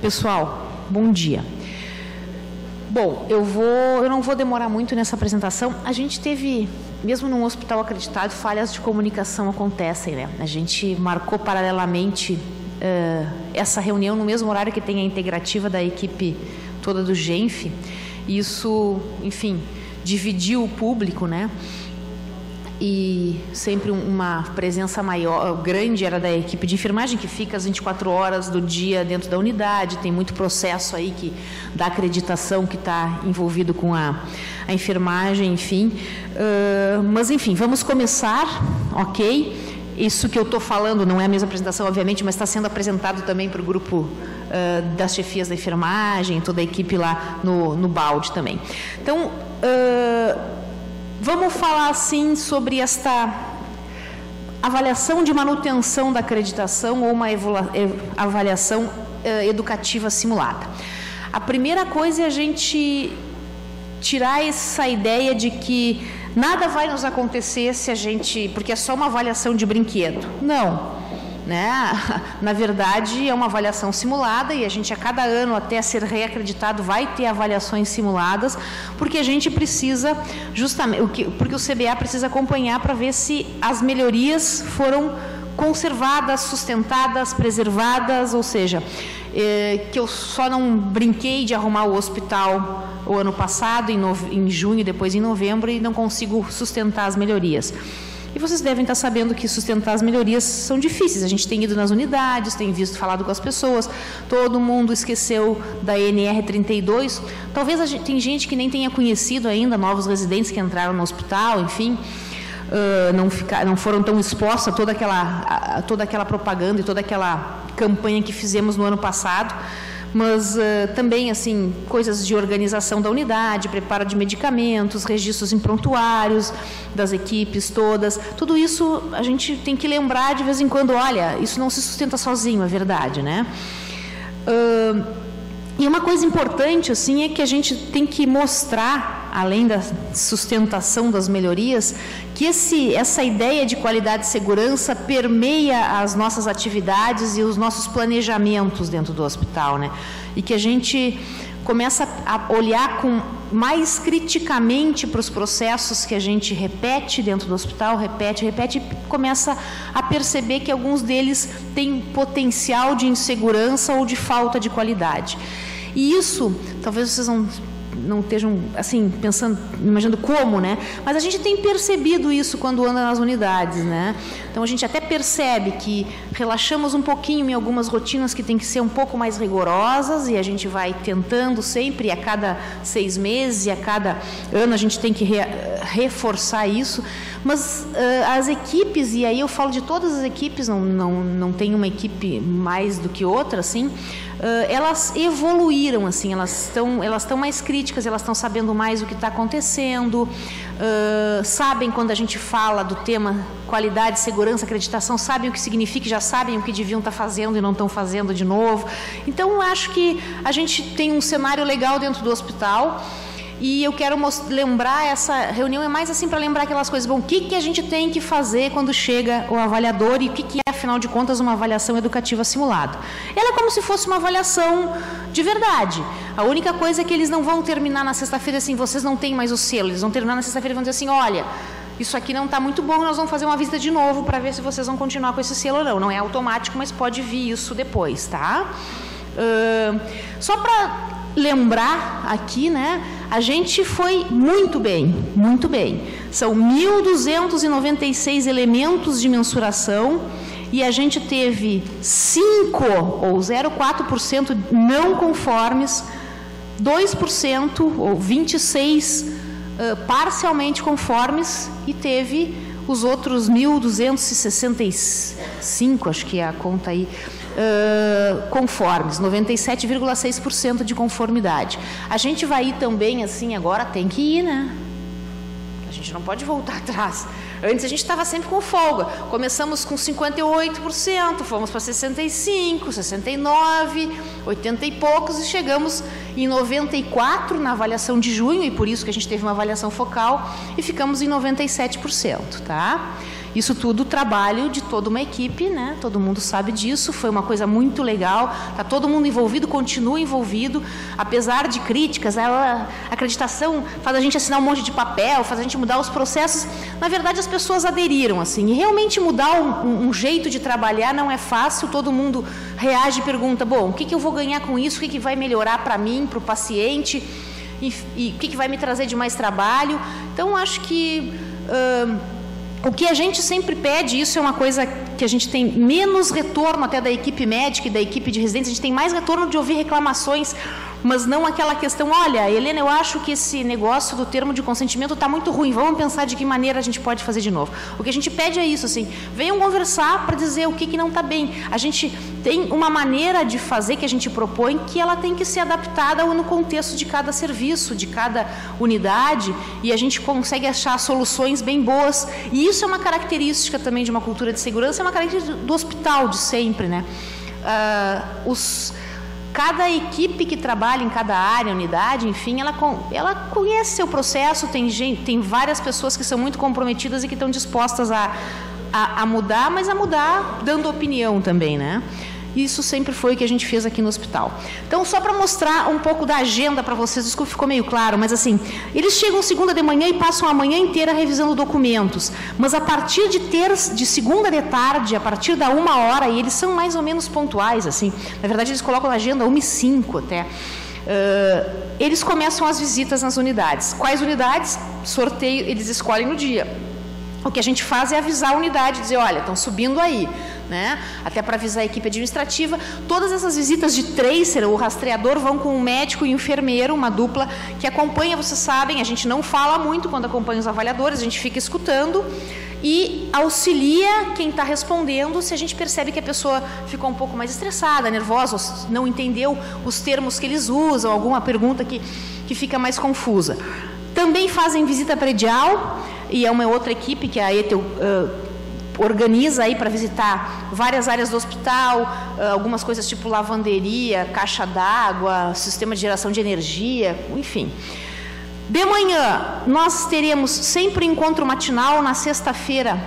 Pessoal, bom dia. Bom, eu não vou demorar muito nessa apresentação. A gente teve, mesmo num hospital acreditado, falhas de comunicação acontecem, né? A gente marcou paralelamente essa reunião no mesmo horário que tem a integrativa da equipe toda do GENF. Isso, enfim, dividiu o público, né? E sempre uma presença maior, grande, era da equipe de enfermagem, que fica as 24 horas do dia dentro da unidade. Tem muito processo aí da acreditação que está envolvido com a enfermagem, enfim. Mas, enfim, vamos começar, ok? Isso que eu estou falando não é a mesma apresentação, obviamente, mas está sendo apresentado também para o grupo das chefias da enfermagem, toda a equipe lá no balde também. Então, vamos falar, assim, sobre esta avaliação de manutenção da acreditação ou uma avaliação educativa simulada. A primeira coisa é a gente tirar essa ideia de que nada vai nos acontecer se a gente... porque é só uma avaliação de brinquedo. Não. Né? Na verdade, é uma avaliação simulada e a gente, a cada ano, até ser reacreditado, vai ter avaliações simuladas, porque a gente precisa, justamente, porque o CBA precisa acompanhar para ver se as melhorias foram conservadas, sustentadas, preservadas, ou seja, que eu só não brinquei de arrumar o hospital o ano passado, em junho, depois em novembro, e não consigo sustentar as melhorias. E vocês devem estar sabendo que sustentar as melhorias são difíceis. A gente tem ido nas unidades, tem falado com as pessoas, todo mundo esqueceu da NR32. Talvez tem gente que nem tenha conhecido ainda, novos residentes que entraram no hospital, enfim, não foram tão expostos a toda aquela propaganda e toda aquela campanha que fizemos no ano passado. Mas também, assim, coisas de organização da unidade, preparo de medicamentos, registros em prontuários das equipes todas, tudo isso a gente tem que lembrar de vez em quando. Olha, isso não se sustenta sozinho, é verdade, né? E uma coisa importante, assim, é que a gente tem que mostrar, além da sustentação das melhorias, que essa ideia de qualidade e segurança permeia as nossas atividades e os nossos planejamentos dentro do hospital, né? E que a gente começa a olhar mais criticamente para os processos que a gente repete dentro do hospital, repete, e começa a perceber que alguns deles têm potencial de insegurança ou de falta de qualidade. E isso, talvez vocês não estejam, assim, pensando, imaginando como, né? Mas a gente tem percebido isso quando anda nas unidades, né? Então, a gente até percebe que relaxamos um pouquinho em algumas rotinas que tem que ser um pouco mais rigorosas, e a gente vai tentando sempre, a cada 6 meses e a cada ano, a gente tem que reforçar isso. Mas as equipes, e aí eu falo de todas as equipes, não tem uma equipe mais do que outra, assim, elas evoluíram, assim, elas estão mais críticas, elas estão sabendo mais o que está acontecendo, sabem quando a gente fala do tema qualidade, segurança, acreditação, sabem o que significa, já sabem o que deviam estar fazendo e não estão fazendo de novo. Então, acho que a gente tem um cenário legal dentro do hospital. E eu quero lembrar, essa reunião é mais assim para lembrar aquelas coisas. Bom, o que a gente tem que fazer quando chega o avaliador e o que é, afinal de contas, uma avaliação educativa simulada? Ela é como se fosse uma avaliação de verdade. A única coisa é que eles não vão terminar na sexta-feira assim, vocês não têm mais o selo. Eles vão terminar na sexta-feira e vão dizer assim, olha, isso aqui não está muito bom, nós vamos fazer uma visita de novo para ver se vocês vão continuar com esse selo ou não. Não é automático, mas pode vir isso depois, tá? Só para lembrar aqui, né? A gente foi muito bem, muito bem. São 1.296 elementos de mensuração e a gente teve 5 ou 0,4% não conformes, 2% ou 26 parcialmente conformes e teve os outros 1.265, acho que é a conta aí, conformes, 97,6% de conformidade. A gente vai ir também, assim, agora tem que ir, né? A gente não pode voltar atrás. Antes a gente estava sempre com folga. Começamos com 58%, fomos para 65%, 69%, 80 e poucos e chegamos em 94% na avaliação de junho, e por isso que a gente teve uma avaliação focal, e ficamos em 97%, tá? Isso tudo trabalho de toda uma equipe, né? Todo mundo sabe disso, foi uma coisa muito legal, está todo mundo envolvido, continua envolvido, apesar de críticas, a acreditação faz a gente assinar um monte de papel, faz a gente mudar os processos. Na verdade, as pessoas aderiram, assim, e realmente mudar um jeito de trabalhar não é fácil, todo mundo reage e pergunta, bom, o que eu vou ganhar com isso, o que vai melhorar para mim, para o paciente, e o que vai me trazer de mais trabalho. Então, acho que o que a gente sempre pede, isso é uma coisa que a gente tem menos retorno até da equipe médica e da equipe de residentes, a gente tem mais retorno de ouvir reclamações, mas não aquela questão, olha, Helena, eu acho que esse negócio do termo de consentimento está muito ruim, vamos pensar de que maneira a gente pode fazer de novo. O que a gente pede é isso, assim, venham conversar para dizer o que não está bem. A gente tem uma maneira de fazer que a gente propõe que ela tem que ser adaptada no contexto de cada serviço, de cada unidade, e a gente consegue achar soluções bem boas. E isso é uma característica também de uma cultura de segurança, é uma característica do hospital de sempre, né? Cada equipe que trabalha em cada área, unidade, enfim, ela conhece seu processo, tem várias pessoas que são muito comprometidas e que estão dispostas a mudar, mas a mudar dando opinião também, né? Isso sempre foi o que a gente fez aqui no hospital. Então, só para mostrar um pouco da agenda para vocês, desculpa, ficou meio claro, mas assim, eles chegam segunda de manhã e passam a manhã inteira revisando documentos, mas a partir de segunda de tarde, a partir da 1h, e eles são mais ou menos pontuais, assim, na verdade eles colocam na agenda 1h05 até, eles começam as visitas nas unidades. Quais unidades? Sorteio, eles escolhem no dia. O que a gente faz é avisar a unidade, dizer, olha, estão subindo aí, né? Até para avisar a equipe administrativa. Todas essas visitas de tracer, o rastreador, vão com um médico e um enfermeiro, uma dupla que acompanha, vocês sabem, a gente não fala muito quando acompanha os avaliadores, a gente fica escutando e auxilia quem está respondendo se a gente percebe que a pessoa ficou um pouco mais estressada, nervosa, ou não entendeu os termos que eles usam, alguma pergunta que fica mais confusa. Também fazem visita predial, e é uma outra equipe que a ETEL organiza aí para visitar várias áreas do hospital, algumas coisas tipo lavanderia, caixa d'água, sistema de geração de energia, enfim. De manhã, nós teremos sempre encontro matinal na sexta-feira,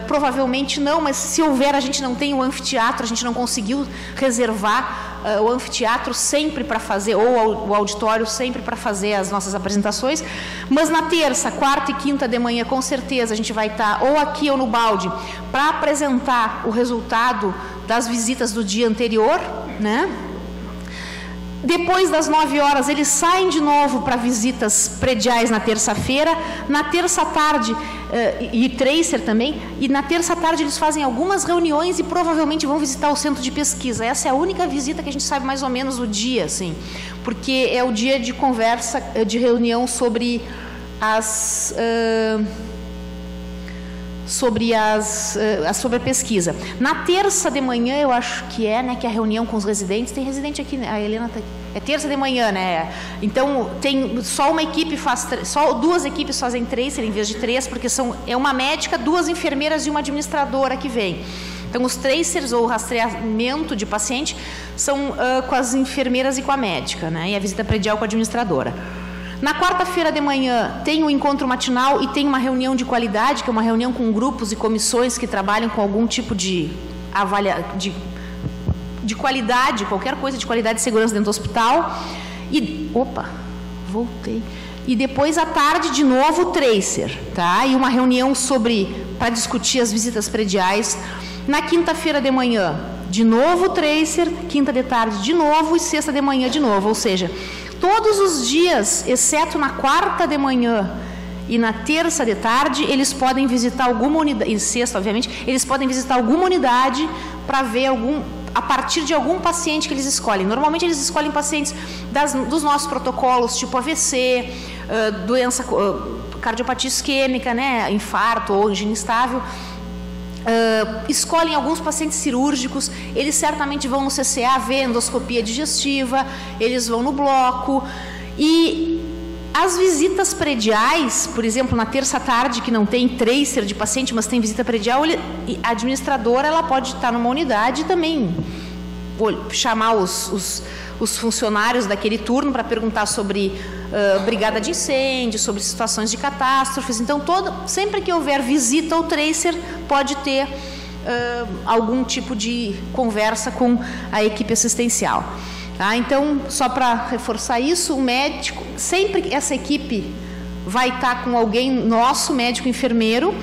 provavelmente não, mas se houver, a gente não tem o anfiteatro, a gente não conseguiu reservar o anfiteatro sempre para fazer, ou o auditório sempre para fazer as nossas apresentações, mas na terça, quarta e quinta de manhã, com certeza, a gente vai estar ou aqui ou no balde para apresentar o resultado das visitas do dia anterior, né? Depois das 9h, eles saem de novo para visitas prediais na terça-feira. Na terça-tarde, e tracer também, e na terça-tarde eles fazem algumas reuniões e provavelmente vão visitar o centro de pesquisa. Essa é a única visita que a gente sabe mais ou menos o dia, assim, porque é o dia de conversa, de reunião sobre sobre a pesquisa. Na terça de manhã, eu acho que né, que é a reunião com os residentes, tem residente aqui, a Helena tá aqui. É terça de manhã, né? Então, tem só uma equipe só 2 equipes fazem tracer em vez de 3, porque é uma médica, 2 enfermeiras e uma administradora que vem. Então, os tracers ou rastreamento de paciente são com as enfermeiras e com a médica, né? E a visita predial com a administradora. Na quarta-feira de manhã tem o encontro matinal e tem uma reunião de qualidade, que é uma reunião com grupos e comissões que trabalham com algum tipo de qualidade, qualquer coisa de qualidade e segurança dentro do hospital. E depois à tarde de novo o tracer, tá? E uma reunião para discutir as visitas prediais. Na quinta-feira de manhã, de novo o tracer, quinta de tarde de novo e sexta de manhã de novo, ou seja, todos os dias, exceto na quarta de manhã e na terça de tarde, eles podem visitar alguma unidade, e sexta, obviamente, eles podem visitar alguma unidade para ver a partir de algum paciente que eles escolhem. Normalmente eles escolhem pacientes dos nossos protocolos, tipo AVC, doença cardiopatia isquêmica, né, infarto ou angina instável. Escolhem alguns pacientes cirúrgicos, eles certamente vão no CCA ver endoscopia digestiva, eles vão no bloco. E as visitas prediais, por exemplo, na terça-tarde, que não tem tracer de paciente, mas tem visita predial, a administradora ela pode estar numa unidade e também chamar os os funcionários daquele turno para perguntar sobre brigada de incêndio, sobre situações de catástrofes. Então, sempre que houver visita ao tracer, pode ter algum tipo de conversa com a equipe assistencial. Tá? Então, só para reforçar isso, o médico, sempre essa equipe vai estar com alguém nosso, médico, enfermeiro,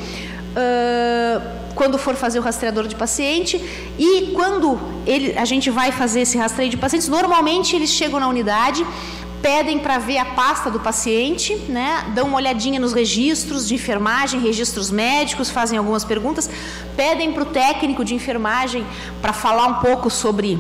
quando for fazer o rastreador de paciente, e quando a gente vai fazer esse rastreio de pacientes, normalmente eles chegam na unidade, pedem para ver a pasta do paciente, né? Dão uma olhadinha nos registros de enfermagem, registros médicos, fazem algumas perguntas, pedem para o técnico de enfermagem para falar um pouco sobre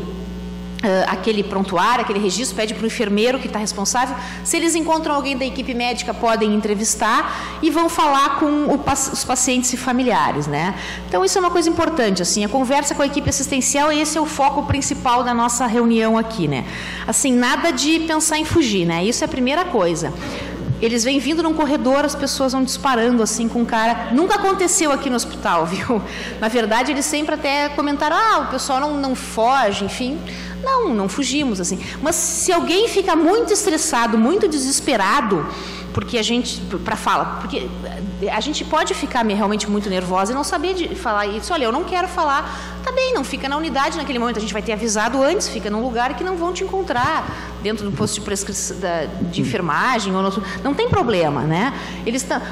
aquele prontuário, aquele registro, pede para o enfermeiro que está responsável. Se eles encontram alguém da equipe médica, podem entrevistar e vão falar com os pacientes e familiares, né? Então, isso é uma coisa importante, assim, a conversa com a equipe assistencial, esse é o foco principal da nossa reunião aqui, né? Assim, nada de pensar em fugir, né? Isso é a primeira coisa. Eles vêm vindo num corredor, as pessoas vão disparando assim com o cara. Nunca aconteceu aqui no hospital, viu? Na verdade, eles sempre até comentaram, o pessoal não foge, enfim. Não fugimos, assim. Mas se alguém fica muito estressado, muito desesperado, porque porque a gente pode ficar realmente muito nervosa e não saber de falar isso. Olha, eu não quero falar. Tá bem, não fica na unidade naquele momento. A gente vai ter avisado antes, fica num lugar que não vão te encontrar dentro do posto de prescrição de enfermagem ou não tem problema, né?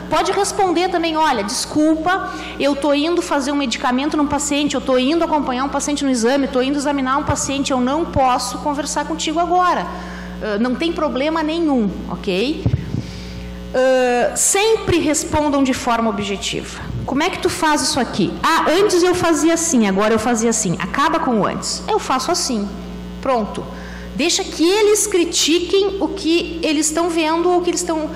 Pode responder também, olha, desculpa, eu estou indo fazer um medicamento num paciente, eu estou indo acompanhar um paciente no exame, estou indo examinar um paciente, eu não posso conversar contigo agora. Não tem problema nenhum, ok? Sempre respondam de forma objetiva. Como é que tu faz isso aqui? Antes eu fazia assim, agora eu fazia assim. Acaba com o antes. Eu faço assim. Pronto. Deixa que eles critiquem o que eles estão vendo ou que eles estão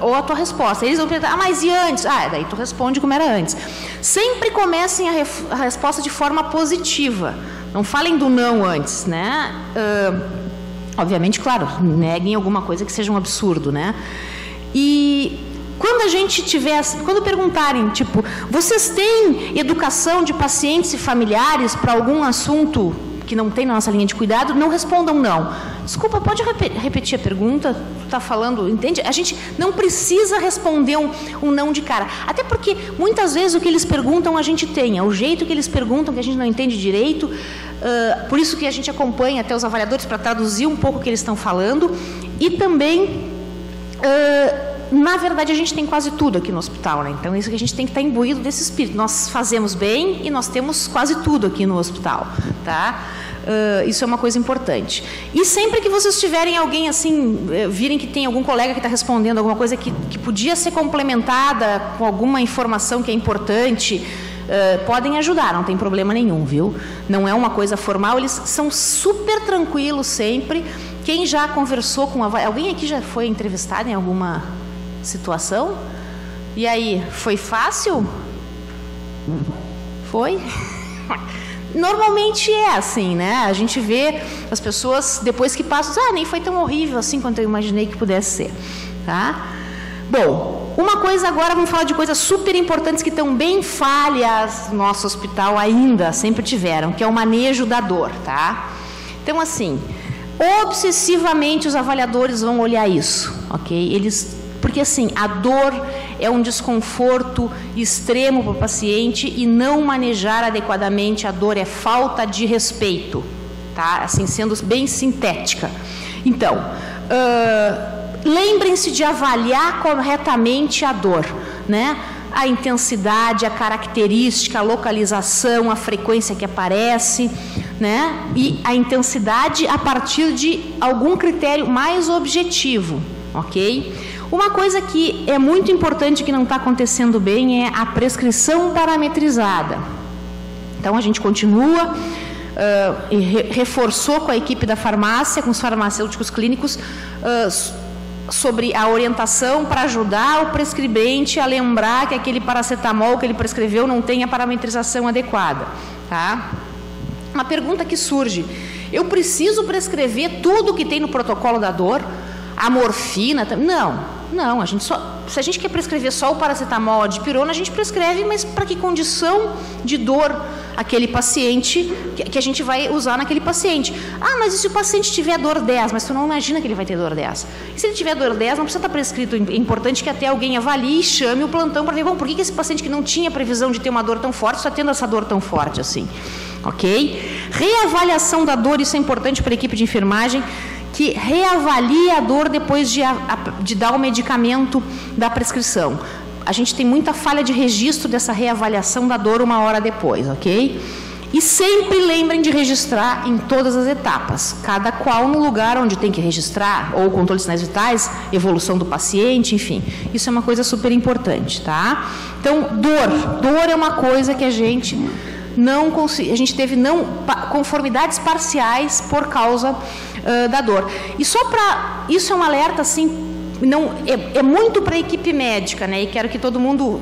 ou a tua resposta. Eles vão perguntar, mas e antes? Daí tu responde como era antes. Sempre comecem a resposta de forma positiva. Não falem do não antes, né? Obviamente, claro, neguem alguma coisa que seja um absurdo, né? E quando perguntarem, tipo, vocês têm educação de pacientes e familiares para algum assunto que não tem na nossa linha de cuidado, não respondam não. Desculpa, pode repetir a pergunta? Tu está falando, entende? A gente não precisa responder um não de cara. Até porque, muitas vezes, o que eles perguntam a gente tem. É o jeito que eles perguntam que a gente não entende direito. Por isso que a gente acompanha até os avaliadores para traduzir um pouco o que eles estão falando. E também... na verdade, a gente tem quase tudo aqui no hospital, né? Então, isso que a gente tem que estar imbuído desse espírito. Nós fazemos bem e nós temos quase tudo aqui no hospital, tá? Isso é uma coisa importante. E sempre que vocês tiverem alguém assim, virem que tem algum colega que está respondendo alguma coisa que podia ser complementada com alguma informação que é importante, podem ajudar, não tem problema nenhum, viu? Não é uma coisa formal, eles são super tranquilos sempre. Quem já conversou com alguém aqui já foi entrevistado em alguma situação? E aí, foi fácil? Foi? Normalmente é assim, né? A gente vê as pessoas, depois que passam, nem foi tão horrível assim quanto eu imaginei que pudesse ser, tá? Bom, uma coisa agora, vamos falar de coisas super importantes que estão bem falhas no nosso hospital ainda, sempre tiveram, que é o manejo da dor, tá? Então, assim, obsessivamente os avaliadores vão olhar isso, ok? Porque assim, a dor é um desconforto extremo para o paciente e não manejar adequadamente a dor é falta de respeito, tá? Assim, sendo bem sintética. Então, lembrem-se de avaliar corretamente a dor, né? A intensidade, a característica, a localização, a frequência que aparece, né? E a intensidade a partir de algum critério mais objetivo, ok? Uma coisa que é muito importante que não está acontecendo bem é a prescrição parametrizada. Então, a gente continua e reforçou com a equipe da farmácia, com os farmacêuticos clínicos, sobre a orientação para ajudar o prescrevente a lembrar que aquele paracetamol que ele prescreveu não tem a parametrização adequada, tá? Uma pergunta que surge: eu preciso prescrever tudo que tem no protocolo da dor? A morfina? Não, se a gente quer prescrever só o paracetamol, a dipirona, a gente prescreve, mas para que condição de dor aquele paciente, que a gente vai usar naquele paciente. Ah, mas e se o paciente tiver dor 10? Mas tu não imagina que ele vai ter dor 10. E se ele tiver dor 10, não precisa estar prescrito. É importante que até alguém avalie e chame o plantão para ver, bom, por que esse paciente que não tinha previsão de ter uma dor tão forte, está tendo essa dor tão forte assim? Ok? Reavaliação da dor, isso é importante para a equipe de enfermagem, que reavalia a dor depois de dar o medicamento da prescrição. A gente tem muita falha de registro dessa reavaliação da dor 1 hora depois, ok? E sempre lembrem de registrar em todas as etapas, cada qual no lugar onde tem que registrar, ou controle de sinais vitais, evolução do paciente, enfim. Isso é uma coisa super importante, tá? Então, dor é uma coisa que a gente não consegue, a gente teve conformidades parciais por causa da dor. E só para, isso é um alerta assim, não, é muito para a equipe médica, né? E quero que todo mundo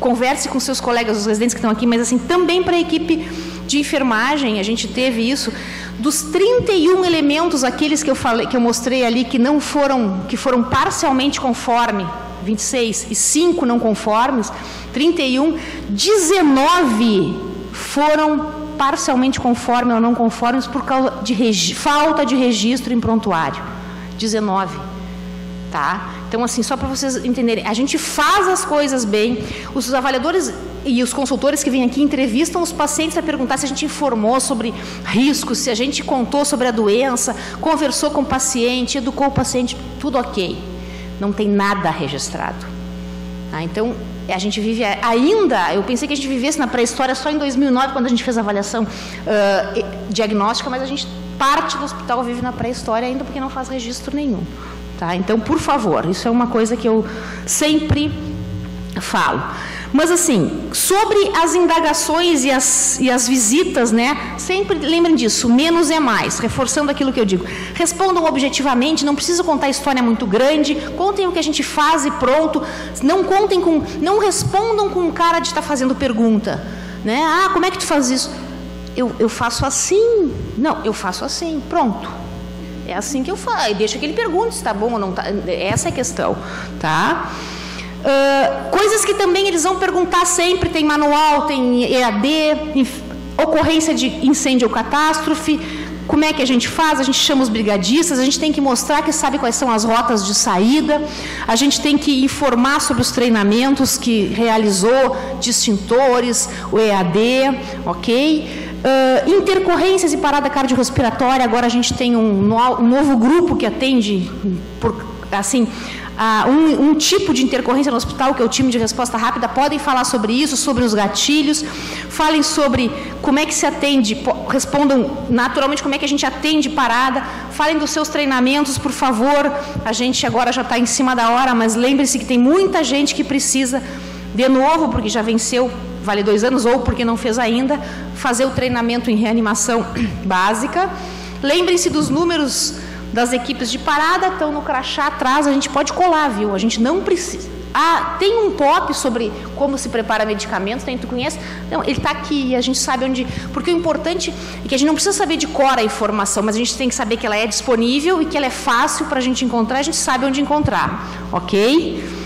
converse com seus colegas, os residentes que estão aqui, mas assim, também para a equipe de enfermagem, a gente teve isso, dos 31 elementos, aqueles que eu falei, que eu mostrei ali, que foram parcialmente conforme, 26, e 5 não conformes, 31, 19 foram parcialmente conformes ou não conformes por causa de falta de registro em prontuário. 19, tá? Então, assim, só para vocês entenderem, a gente faz as coisas bem, os avaliadores e os consultores que vêm aqui entrevistam os pacientes para perguntar se a gente informou sobre riscos, se a gente contou sobre a doença, conversou com o paciente, educou o paciente, tudo ok. Não tem nada registrado. Tá? Então, a gente vive ainda, eu pensei que a gente vivesse na pré-história só em 2009, quando a gente fez a avaliação diagnóstica, mas a gente, parte do hospital vive na pré-história ainda porque não faz registro nenhum. Tá? Então, por favor, isso é uma coisa que eu sempre falo. Mas assim, sobre as indagações e as visitas, né? Sempre lembrem disso, menos é mais, reforçando aquilo que eu digo. Respondam objetivamente, não precisa contar história muito grande, contem o que a gente faz e pronto. Não respondam com cara de estar fazendo pergunta, né? Ah, como é que tu faz isso? Eu faço assim. Não, eu faço assim, pronto. É assim que eu faço. Deixa que ele pergunte se está bom ou não está. Essa é a questão, tá? Coisas que também eles vão perguntar sempre, tem manual, tem EAD, ocorrência de incêndio ou catástrofe, como é que a gente faz? A gente chama os brigadistas, a gente tem que mostrar que sabe quais são as rotas de saída, a gente tem que informar sobre os treinamentos que realizou, de extintores, o EAD, ok? Intercorrências e parada cardiorrespiratória, agora a gente tem um novo grupo que atende, assim, um tipo de intercorrência no hospital, que é o time de resposta rápida. Podem falar sobre isso, sobre os gatilhos, falem sobre como é que se atende, respondam naturalmente como é que a gente atende parada, falem dos seus treinamentos, por favor. A gente agora já está em cima da hora, mas lembre-se que tem muita gente que precisa, de novo, porque já venceu, vale 2 anos, ou porque não fez ainda, fazer o treinamento em reanimação básica. Lembrem-se dos números das equipes de parada, estão no crachá atrás, a gente pode colar, viu? A gente não precisa. Ah, tem um pop sobre como se prepara medicamentos, tu conhece? Não, ele está aqui, a gente sabe onde... Porque o importante é que a gente não precisa saber de cor a informação, mas a gente tem que saber que ela é disponível e que ela é fácil para a gente encontrar, a gente sabe onde encontrar, ok?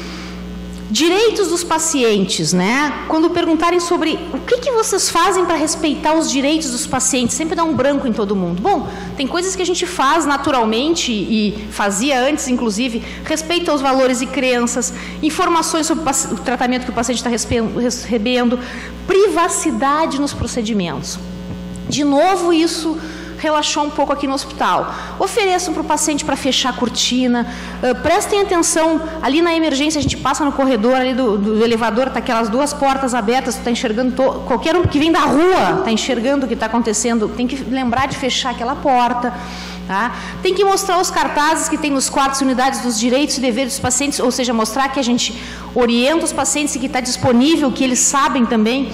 Direitos dos pacientes, né? Quando perguntarem sobre o que vocês fazem para respeitar os direitos dos pacientes, sempre dá um branco em todo mundo. Bom, tem coisas que a gente faz naturalmente e fazia antes, inclusive, respeito aos valores e crenças, informações sobre o tratamento que o paciente está recebendo, privacidade nos procedimentos. De novo, isso relaxou um pouco aqui no hospital. Ofereçam para o paciente para fechar a cortina, prestem atenção, ali na emergência a gente passa no corredor ali do elevador, está aquelas 2 portas abertas, tu está enxergando, qualquer um que vem da rua está enxergando o que está acontecendo, tem que lembrar de fechar aquela porta. Tá? Tem que mostrar os cartazes que tem nos quartos e unidades dos direitos e deveres dos pacientes, ou seja, mostrar que a gente orienta os pacientes e que está disponível, que eles sabem também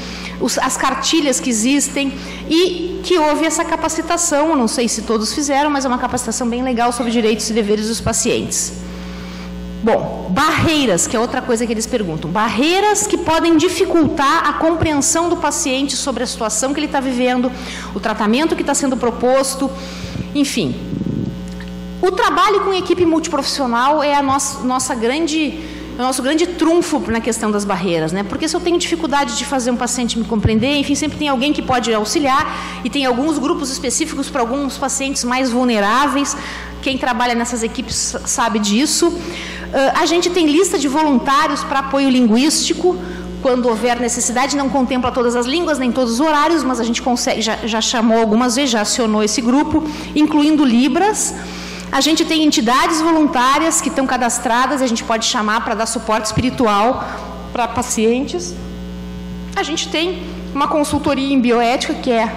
as cartilhas que existem e que houve essa capacitação, não sei se todos fizeram, mas é uma capacitação bem legal sobre direitos e deveres dos pacientes. Bom, barreiras, que é outra coisa que eles perguntam. Barreiras que podem dificultar a compreensão do paciente sobre a situação que ele está vivendo, o tratamento que está sendo proposto, enfim. O trabalho com equipe multiprofissional é a nossa grande é o nosso grande trunfo na questão das barreiras, né? Porque se eu tenho dificuldade de fazer um paciente me compreender, enfim, sempre tem alguém que pode auxiliar, e tem alguns grupos específicos para alguns pacientes mais vulneráveis. Quem trabalha nessas equipes sabe disso. A gente tem lista de voluntários para apoio linguístico, quando houver necessidade. Não contempla todas as línguas, nem todos os horários, mas a gente consegue, já chamou algumas vezes, já acionou esse grupo, incluindo Libras. A gente tem entidades voluntárias que estão cadastradas e a gente pode chamar para dar suporte espiritual para pacientes. A gente tem uma consultoria em bioética que é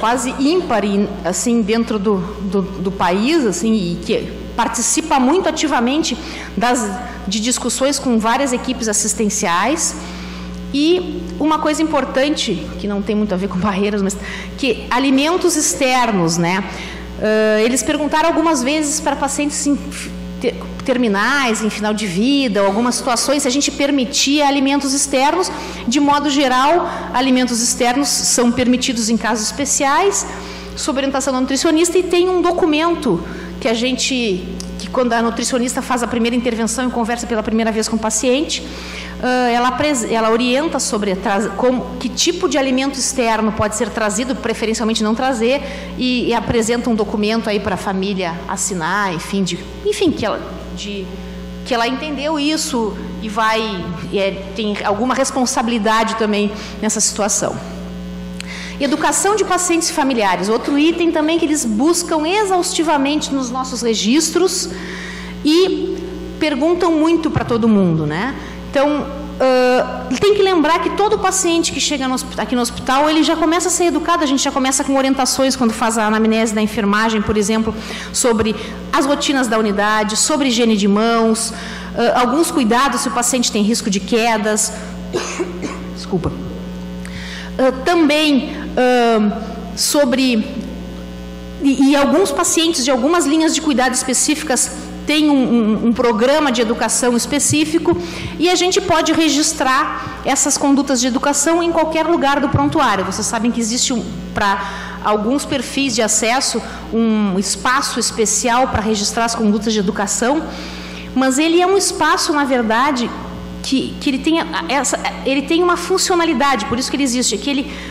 quase ímpar, assim, dentro do país, assim, e que participa muito ativamente de discussões com várias equipes assistenciais. E uma coisa importante, que não tem muito a ver com barreiras, mas que alimentos externos, né? Eles perguntaram algumas vezes para pacientes terminais, em final de vida, ou algumas situações, se a gente permitia alimentos externos. De modo geral, alimentos externos são permitidos em casos especiais, sob orientação do nutricionista, e tem um documento que quando a nutricionista faz a primeira intervenção e conversa pela primeira vez com o paciente, ela orienta sobre que tipo de alimento externo pode ser trazido, preferencialmente não trazer, e apresenta um documento aí para a família assinar, enfim, que ela entendeu isso e tem alguma responsabilidade também nessa situação. Educação de pacientes e familiares, outro item também que eles buscam exaustivamente nos nossos registros e perguntam muito para todo mundo, né? Então, tem que lembrar que todo paciente que chega aqui no hospital, ele já começa a ser educado. A gente já começa com orientações quando faz a anamnese da enfermagem, por exemplo, sobre as rotinas da unidade, sobre higiene de mãos, alguns cuidados se o paciente tem risco de quedas. Desculpa. Também sobre... E alguns pacientes de algumas linhas de cuidado específicas têm um programa de educação específico, e a gente pode registrar essas condutas de educação em qualquer lugar do prontuário. Vocês sabem que existe, para alguns perfis de acesso, um espaço especial para registrar as condutas de educação, mas ele é um espaço, na verdade, que ele tem uma funcionalidade, por isso que ele existe.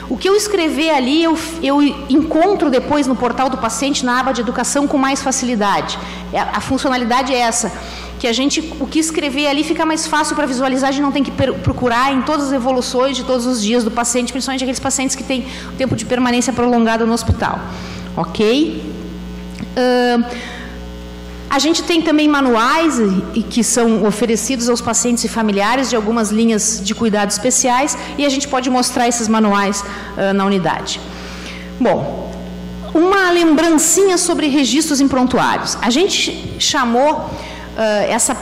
O que eu escrever ali, eu encontro depois no portal do paciente, na aba de educação, com mais facilidade. A funcionalidade é essa, que o que escrever ali fica mais fácil para visualizar, a gente não tem que procurar em todas as evoluções de todos os dias do paciente, principalmente aqueles pacientes que têm tempo de permanência prolongado no hospital. Ok? A gente tem também manuais que são oferecidos aos pacientes e familiares de algumas linhas de cuidado especiais, e a gente pode mostrar esses manuais na unidade. Bom, uma lembrancinha sobre registros em prontuários. A gente chamou essa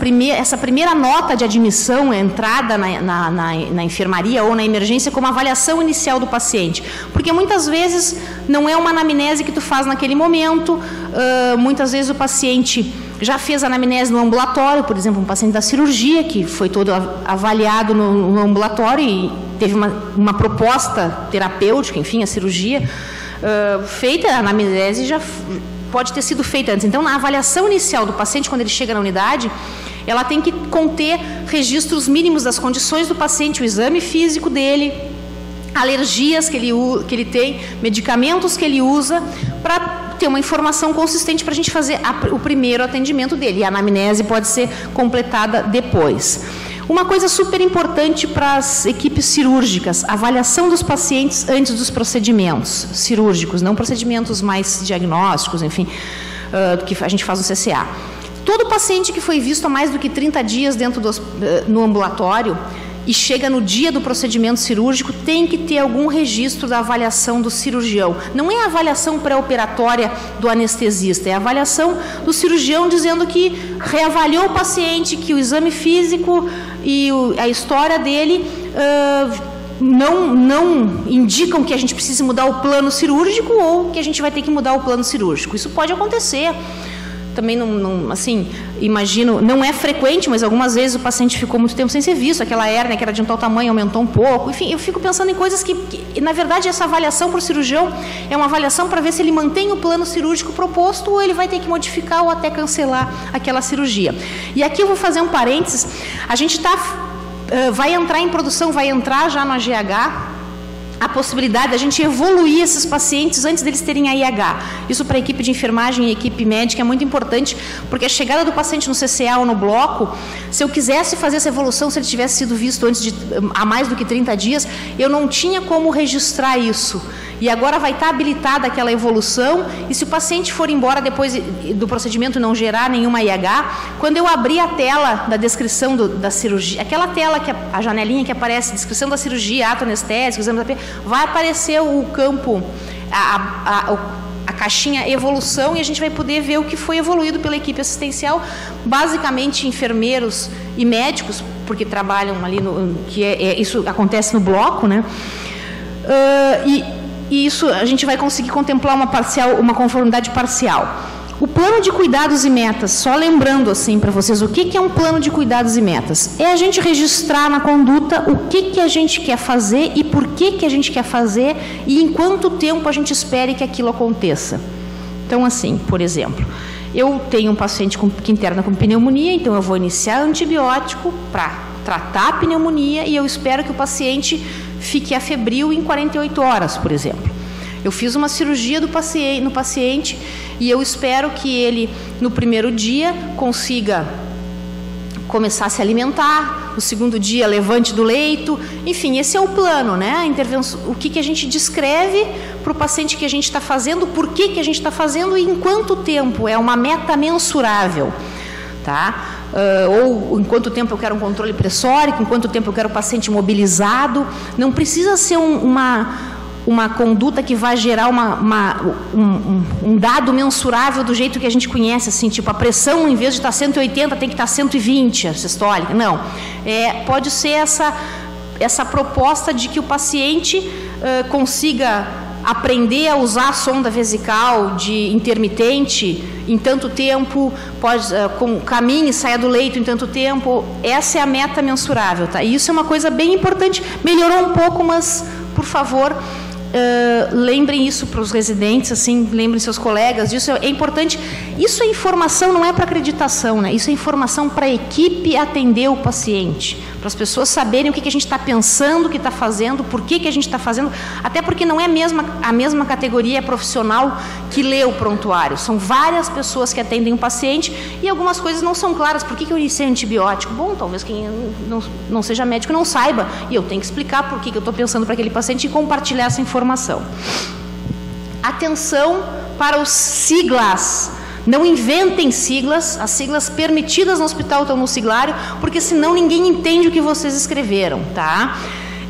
primeira nota de admissão, entrada na enfermaria ou na emergência, como avaliação inicial do paciente, porque muitas vezes não é uma anamnese que tu faz naquele momento. Muitas vezes o paciente já fez anamnese no ambulatório, por exemplo, um paciente da cirurgia que foi todo avaliado no ambulatório e teve uma proposta terapêutica, enfim, a cirurgia feita, a anamnese já pode ter sido feita antes. Então, na avaliação inicial do paciente, quando ele chega na unidade, ela tem que conter registros mínimos das condições do paciente, o exame físico dele, alergias que ele tem, medicamentos que ele usa, para ter uma informação consistente para a gente fazer o primeiro atendimento dele. E a anamnese pode ser completada depois. Uma coisa super importante para as equipes cirúrgicas: avaliação dos pacientes antes dos procedimentos cirúrgicos, não procedimentos mais diagnósticos, enfim, que a gente faz no CCA. Todo paciente que foi visto há mais do que 30 dias no ambulatório e chega no dia do procedimento cirúrgico, tem que ter algum registro da avaliação do cirurgião. Não é a avaliação pré-operatória do anestesista, é a avaliação do cirurgião dizendo que reavaliou o paciente, que o exame físico e a história dele não indicam que a gente precise mudar o plano cirúrgico ou que a gente vai ter que mudar o plano cirúrgico. Isso pode acontecer. também não assim, imagino, não é frequente, mas algumas vezes o paciente ficou muito tempo sem ser visto, aquela hérnia que era de um tal tamanho aumentou um pouco, enfim, eu fico pensando em coisas que na verdade, essa avaliação para o cirurgião é uma avaliação para ver se ele mantém o plano cirúrgico proposto ou ele vai ter que modificar ou até cancelar aquela cirurgia. E aqui eu vou fazer um parênteses, a gente vai entrar em produção, vai entrar já no AGH, a possibilidade da gente evoluir esses pacientes antes deles terem AIH. Isso para a equipe de enfermagem e equipe médica é muito importante, porque a chegada do paciente no CCA ou no bloco, se eu quisesse fazer essa evolução, se ele tivesse sido visto antes há mais do que 30 dias, eu não tinha como registrar isso. E agora vai estar habilitada aquela evolução, e se o paciente for embora depois do procedimento não gerar nenhuma IH, quando eu abrir a tela da descrição da cirurgia, aquela tela, a janelinha que aparece, descrição da cirurgia, ato anestésico, exame da vai aparecer o campo, a caixinha evolução, e a gente vai poder ver o que foi evoluído pela equipe assistencial, basicamente enfermeiros e médicos, porque trabalham ali, isso acontece no bloco, né? E isso a gente vai conseguir contemplar uma conformidade parcial. O plano de cuidados e metas, só lembrando assim para vocês, o que é um plano de cuidados e metas? É a gente registrar na conduta o que a gente quer fazer e por que a gente quer fazer e em quanto tempo a gente espere que aquilo aconteça. Então, assim, por exemplo, eu tenho um paciente que interna com pneumonia, então eu vou iniciar antibiótico para tratar a pneumonia e eu espero que o paciente fique afebril em 48 horas, por exemplo. Eu fiz uma cirurgia no paciente e eu espero que ele, no primeiro dia, consiga começar a se alimentar, no segundo dia, levante do leito, enfim, esse é o plano, né? A intervenção, o que a gente descreve para o paciente que a gente está fazendo, por que a gente está fazendo e em quanto tempo, é uma meta mensurável, tá? Ou em quanto tempo eu quero um controle pressórico, em quanto tempo eu quero o paciente mobilizado, não precisa ser uma conduta que vai gerar um dado mensurável do jeito que a gente conhece, assim, tipo, a pressão, em vez de estar 180, tem que estar 120, a sistólica. Não. Pode ser essa proposta de que o paciente consiga aprender a usar a sonda vesical de intermitente em tanto tempo, caminhe e saia do leito em tanto tempo. Essa é a meta mensurável, tá? E isso é uma coisa bem importante. Melhorou um pouco, mas, por favor, lembrem isso para os residentes, assim, lembrem seus colegas disso, é importante. Isso é informação, não é para acreditação, né? Isso é informação para a equipe atender o paciente, para as pessoas saberem o que a gente está pensando, o que está fazendo, por que a gente está fazendo, até porque não é a mesma categoria não que lê o prontuário, são várias pessoas que atendem o paciente e algumas coisas não são claras. Por que eu iniciei antibiótico? Bom, talvez quem não seja médico não saiba, e eu tenho que explicar por que eu estou pensando para aquele paciente e compartilhar essa informação. Atenção para os siglas. Não inventem siglas, as siglas permitidas no hospital estão no siglário, porque senão ninguém entende o que vocês escreveram, tá?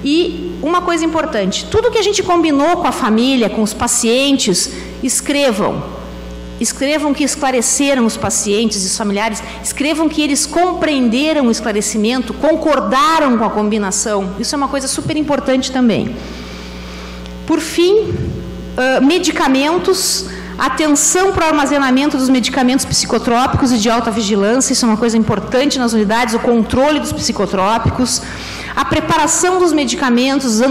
E uma coisa importante, tudo que a gente combinou com a família, com os pacientes, escrevam que esclareceram os pacientes e os familiares, escrevam que eles compreenderam o esclarecimento, concordaram com a combinação, isso é uma coisa super importante também. Por fim, medicamentos, atenção para o armazenamento dos medicamentos psicotrópicos e de alta vigilância, isso é uma coisa importante nas unidades, o controle dos psicotrópicos, a preparação dos medicamentos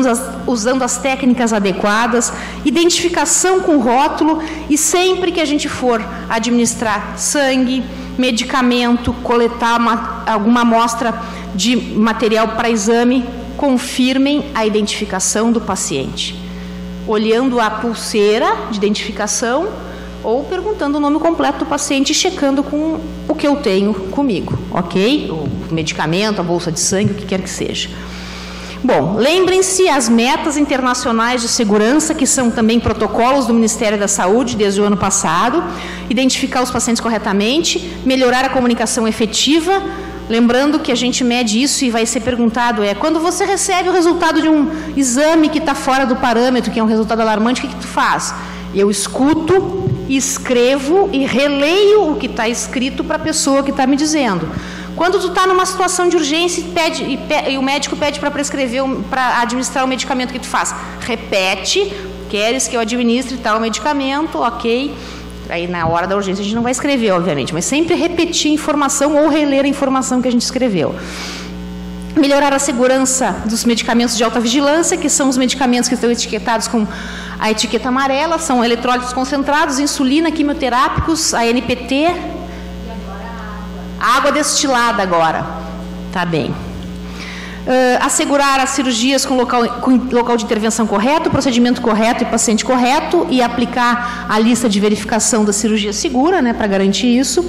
usando as técnicas adequadas, identificação com rótulo e sempre que a gente for administrar sangue, medicamento, coletar alguma amostra de material para exame, confirmem a identificação do paciente, olhando a pulseira de identificação ou perguntando o nome completo do paciente e checando com o que eu tenho comigo, ok? O medicamento, a bolsa de sangue, o que quer que seja. Bom, lembrem-se as metas internacionais de segurança, que são também protocolos do Ministério da Saúde desde o ano passado, identificar os pacientes corretamente, melhorar a comunicação efetiva. Lembrando que a gente mede isso e vai ser perguntado, quando você recebe o resultado de um exame que está fora do parâmetro, que é um resultado alarmante, o que tu faz? Eu escuto, escrevo e releio o que está escrito para a pessoa que está me dizendo. Quando tu está numa situação de urgência e o médico pede para prescrever, para administrar o medicamento, que tu faz? Repete, queres que eu administre tal medicamento, ok? Aí, na hora da urgência, a gente não vai escrever, obviamente, mas sempre repetir a informação ou reler a informação que a gente escreveu. Melhorar a segurança dos medicamentos de alta vigilância, que são os medicamentos que estão etiquetados com a etiqueta amarela, são eletrólitos concentrados, insulina, quimioterápicos, ANPT. E agora a água destilada agora. Tá bem. Assegurar as cirurgias com local de intervenção correto, procedimento correto e paciente correto, e aplicar a lista de verificação da cirurgia segura, né, para garantir isso.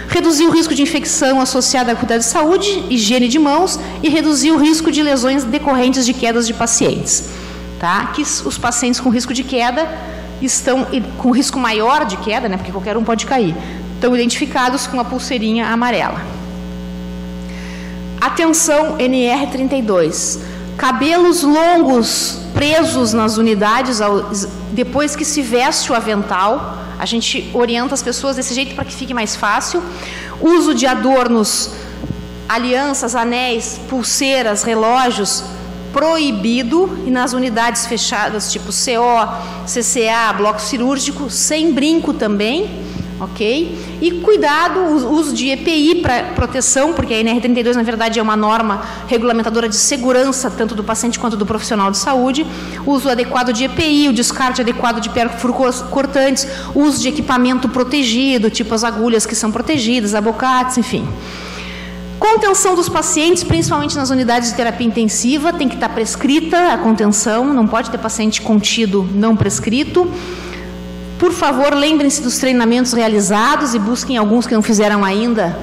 Reduzir o risco de infecção associada a cuidado de saúde, higiene de mãos, e reduzir o risco de lesões decorrentes de quedas de pacientes. Tá? Que os pacientes com risco de queda estão com risco maior de queda, né, porque qualquer um pode cair, estão identificados com a pulseirinha amarela. Atenção NR32. Cabelos longos presos nas unidades, depois que se veste o avental, a gente orienta as pessoas desse jeito para que fique mais fácil. Uso de adornos, alianças, anéis, pulseiras, relógios, proibido. E nas unidades fechadas, tipo CO, CCA, bloco cirúrgico, sem brinco também. Ok? E cuidado, o uso de EPI para proteção, porque a NR32, na verdade, é uma norma regulamentadora de segurança, tanto do paciente quanto do profissional de saúde. O uso adequado de EPI, o descarte adequado de perfúrocortantes, cortantes, o uso de equipamento protegido, tipo as agulhas que são protegidas, abocates, enfim. Contenção dos pacientes, principalmente nas unidades de terapia intensiva, tem que estar prescrita a contenção, não pode ter paciente contido não prescrito. Por favor, lembrem-se dos treinamentos realizados e busquem alguns que não fizeram ainda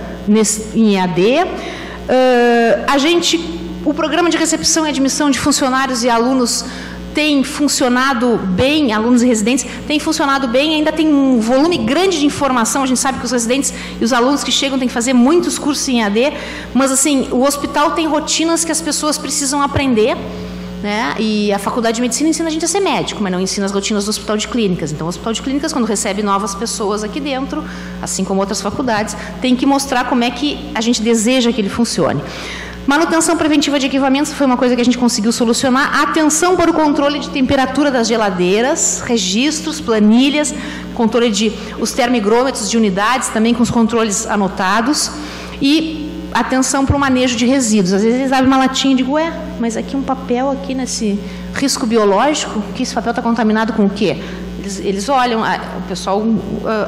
em EAD. O programa de recepção e admissão de funcionários e alunos tem funcionado bem, alunos e residentes, tem funcionado bem, ainda tem um volume grande de informação, a gente sabe que os residentes e os alunos que chegam têm que fazer muitos cursos em EAD, mas assim, o hospital tem rotinas que as pessoas precisam aprender, né? E a faculdade de medicina ensina a gente a ser médico, mas não ensina as rotinas do hospital de clínicas. Então, o hospital de clínicas, quando recebe novas pessoas aqui dentro, assim como outras faculdades, tem que mostrar como é que a gente deseja que ele funcione. Manutenção preventiva de equipamentos foi uma coisa que a gente conseguiu solucionar. Atenção para o controle de temperatura das geladeiras, registros, planilhas, controle de os termigrômetros de unidades, também com os controles anotados. E atenção para o manejo de resíduos. Às vezes eles abrem uma latinha e digam, mas aqui um papel aqui nesse risco biológico, que esse papel está contaminado com o quê? Eles olham, o pessoal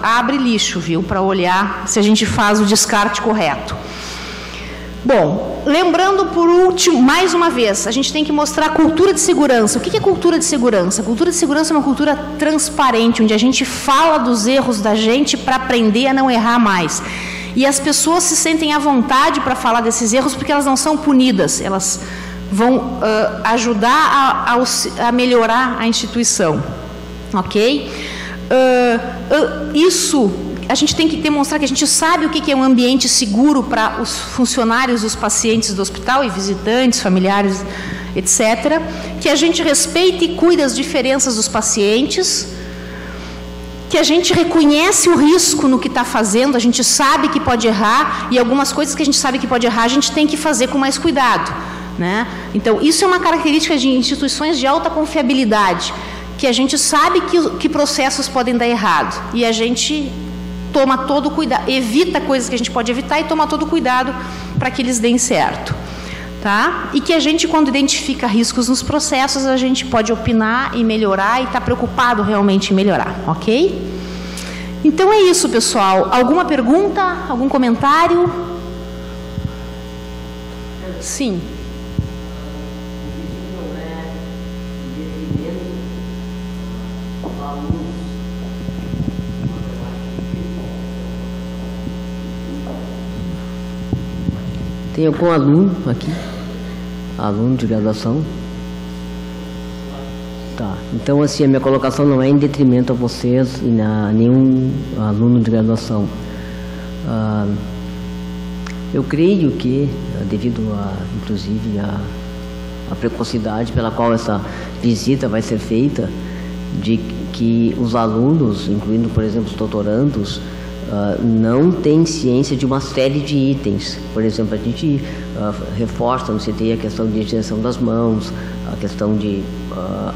abre lixo, viu, para olhar se a gente faz o descarte correto. Bom, lembrando por último, mais uma vez, a gente tem que mostrar a cultura de segurança. O que é cultura de segurança? A cultura de segurança é uma cultura transparente, onde a gente fala dos erros da gente para aprender a não errar mais. E as pessoas se sentem à vontade para falar desses erros porque elas não são punidas, elas vão ajudar a melhorar a instituição, ok? Isso, a gente tem que demonstrar que a gente sabe o que é um ambiente seguro para os funcionários, os pacientes do hospital e visitantes, familiares, etc. Que a gente respeita e cuida das diferenças dos pacientes, que a gente reconhece o risco no que está fazendo, a gente sabe que pode errar, e algumas coisas que a gente sabe que pode errar, a gente tem que fazer com mais cuidado, né? Então, isso é uma característica de instituições de alta confiabilidade, que a gente sabe que processos podem dar errado, e a gente toma todo o cuidado, evita coisas que a gente pode evitar e toma todo o cuidado para que eles deem certo. Tá? E que a gente, quando identifica riscos nos processos, a gente pode opinar e melhorar e está preocupado realmente em melhorar, ok? Então é isso, pessoal. Alguma pergunta? Algum comentário? Sim. Tem algum aluno aqui? Aluno de graduação? Tá. Então, assim, a minha colocação não é em detrimento a vocês e a nenhum aluno de graduação. Eu creio que, devido inclusive, a precocidade pela qual essa visita vai ser feita, de que os alunos, incluindo, por exemplo, os doutorandos, não tem ciência de uma série de itens. Por exemplo, a gente reforça no CTI a questão de higienização das mãos, a questão de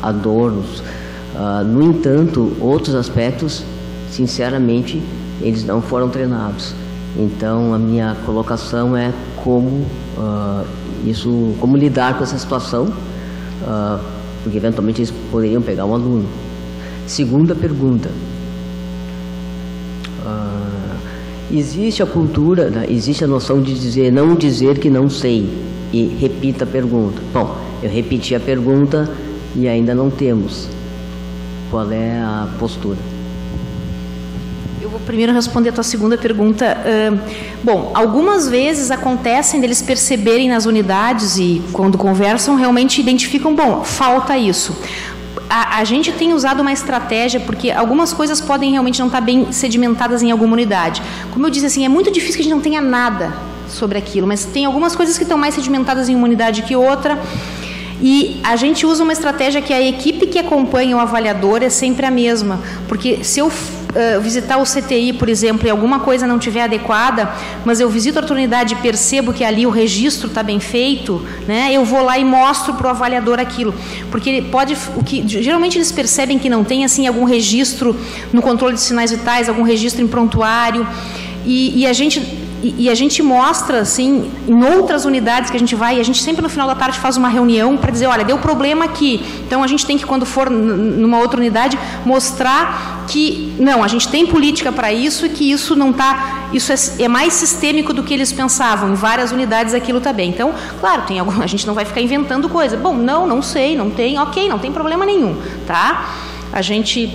adornos. No entanto, outros aspectos sinceramente, eles não foram treinados. Então, a minha colocação é como lidar com essa situação, porque eventualmente eles poderiam pegar um aluno. Segunda pergunta. Existe a cultura, né? Existe a noção de não dizer que não sei, e repita a pergunta. Bom, eu repeti a pergunta e ainda não temos. Qual é a postura? Eu vou primeiro responder a tua segunda pergunta. Bom, algumas vezes acontecem deles perceberem nas unidades e quando conversam realmente identificam, bom, falta isso. A gente tem usado uma estratégia, porque algumas coisas podem realmente não estar bem sedimentadas em alguma unidade. Como eu disse, assim, é muito difícil que a gente não tenha nada sobre aquilo, mas tem algumas coisas que estão mais sedimentadas em uma unidade que outra. E a gente usa uma estratégia que a equipe que acompanha o avaliador é sempre a mesma, porque se eu visitar o CTI, por exemplo, e alguma coisa não estiver adequada, mas eu visito a outra unidade e percebo que ali o registro está bem feito, né, eu vou lá e mostro para o avaliador aquilo, porque ele pode, geralmente eles percebem que não tem assim algum registro no controle de sinais vitais, algum registro em prontuário, e a gente mostra, assim, em outras unidades que a gente vai, e a gente sempre no final da tarde faz uma reunião para dizer, olha, deu problema aqui, então a gente tem que, quando for numa outra unidade, mostrar que, não, a gente tem política para isso e que isso não está, isso é mais sistêmico do que eles pensavam, em várias unidades aquilo está bem. Então, claro, a gente não vai ficar inventando coisa. Bom, não sei, não tem, ok, não tem problema nenhum, tá?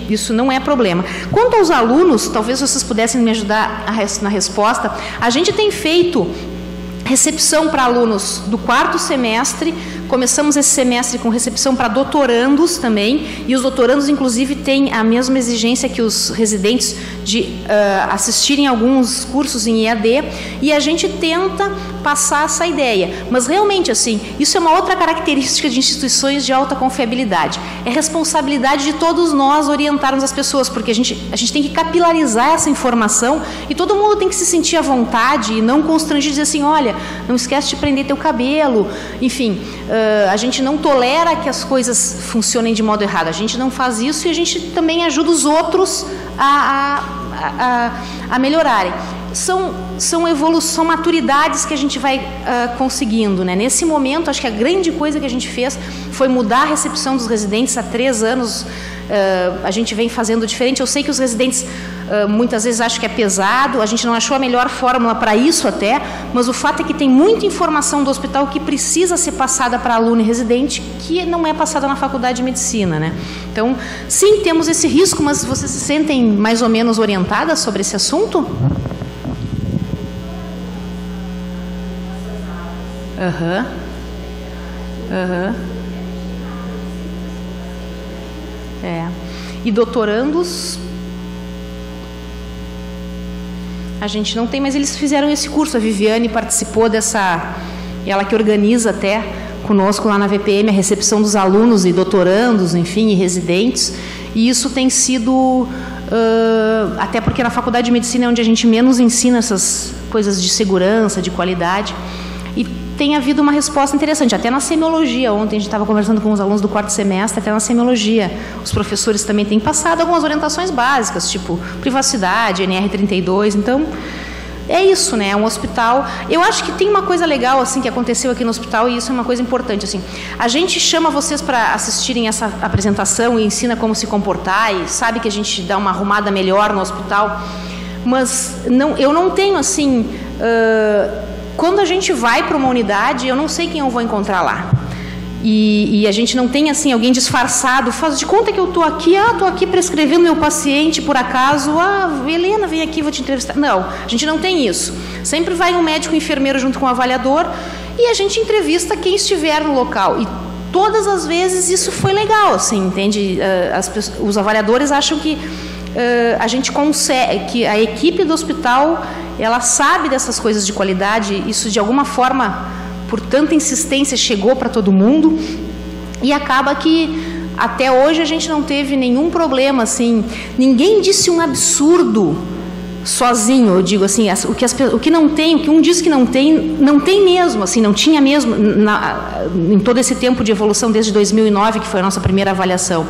Isso não é problema. Quanto aos alunos, talvez vocês pudessem me ajudar na resposta, a gente tem feito recepção para alunos do 4º semestre, começamos esse semestre com recepção para doutorandos também, e os doutorandos, inclusive, têm a mesma exigência que os residentes de assistirem alguns cursos em EAD, e a gente tenta passar essa ideia. Mas, realmente, assim, isso é uma outra característica de instituições de alta confiabilidade. É responsabilidade de todos nós orientarmos as pessoas, porque a gente tem que capilarizar essa informação e todo mundo tem que se sentir à vontade e não constranger, dizer assim, olha, não esquece de prender teu cabelo, enfim, a gente não tolera que as coisas funcionem de modo errado, a gente não faz isso e a gente também ajuda os outros a melhorarem. São maturidades que a gente vai conseguindo, né? Nesse momento, acho que a grande coisa que a gente fez foi mudar a recepção dos residentes. Há 3 anos a gente vem fazendo diferente. Eu sei que os residentes muitas vezes acham que é pesado, a gente não achou a melhor fórmula para isso até, mas o fato é que tem muita informação do hospital que precisa ser passada para aluno e residente, que não é passada na faculdade de medicina, né? Então, sim, temos esse risco, mas vocês se sentem mais ou menos orientadas sobre esse assunto? E doutorandos a gente não tem, mas eles fizeram esse curso. A Viviane participou ela que organiza até conosco lá na VPM a recepção dos alunos e doutorandos, enfim, e residentes, e isso tem sido até porque na faculdade de medicina é onde a gente menos ensina essas coisas de segurança, de qualidade, e tem havido uma resposta interessante. Até na semiologia, ontem a gente estava conversando com os alunos do 4º semestre, até na semiologia os professores também têm passado algumas orientações básicas, tipo privacidade, NR32, então é isso, né? É um hospital. Eu acho que tem uma coisa legal assim que aconteceu aqui no hospital, e isso é uma coisa importante, assim. A gente chama vocês para assistirem essa apresentação e ensina como se comportar, e sabe que a gente dá uma arrumada melhor no hospital, mas eu não tenho assim, quando a gente vai para uma unidade, eu não sei quem eu vou encontrar lá. E a gente não tem assim alguém disfarçado, faz de conta que eu estou aqui, estou aqui prescrevendo meu paciente por acaso, Helena, vem aqui, vou te entrevistar. Não, a gente não tem isso. Sempre vai um médico e um enfermeiro junto com o avaliador e a gente entrevista quem estiver no local. E todas as vezes isso foi legal, assim, entende? Os avaliadores acham que a gente consegue, que a equipe do hospital, ela sabe dessas coisas de qualidade, isso de alguma forma, por tanta insistência, chegou para todo mundo, e acaba que até hoje a gente não teve nenhum problema, assim, ninguém disse um absurdo sozinho, eu digo assim, o que não tem, o que um diz que não tem mesmo, assim, não tinha mesmo, em todo esse tempo de evolução, desde 2009, que foi a nossa primeira avaliação.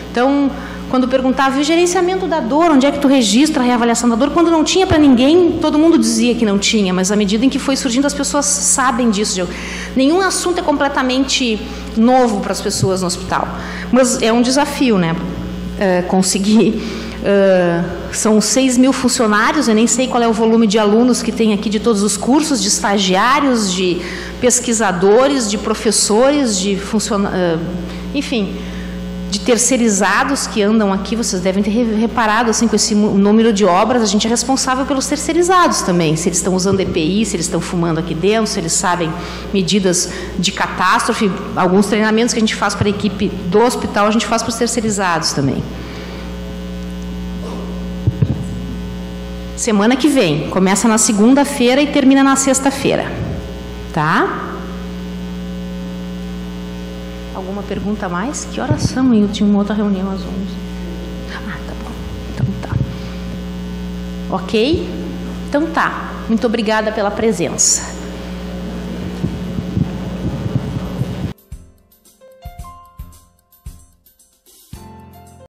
Então, quando perguntava, e o gerenciamento da dor, onde é que tu registra a reavaliação da dor? Quando não tinha para ninguém, todo mundo dizia que não tinha, mas à medida em que foi surgindo, as pessoas sabem disso. Nenhum assunto é completamente novo para as pessoas no hospital, mas é um desafio, né? Conseguir... são 6.000 funcionários, eu nem sei qual é o volume de alunos que tem aqui de todos os cursos, de estagiários, de pesquisadores, de professores, de enfim, de terceirizados que andam aqui. Vocês devem ter reparado assim, com esse número de obras, a gente é responsável pelos terceirizados também, se eles estão usando EPI, se eles estão fumando aqui dentro, se eles sabem medidas de catástrofe. Alguns treinamentos que a gente faz para a equipe do hospital, a gente faz para os terceirizados também. Semana que vem, começa na segunda-feira e termina na sexta-feira, tá? Alguma pergunta a mais? Que horas são? Eu tinha uma outra reunião às 11. Ah, tá bom. Então tá. Ok? Então tá. Muito obrigada pela presença.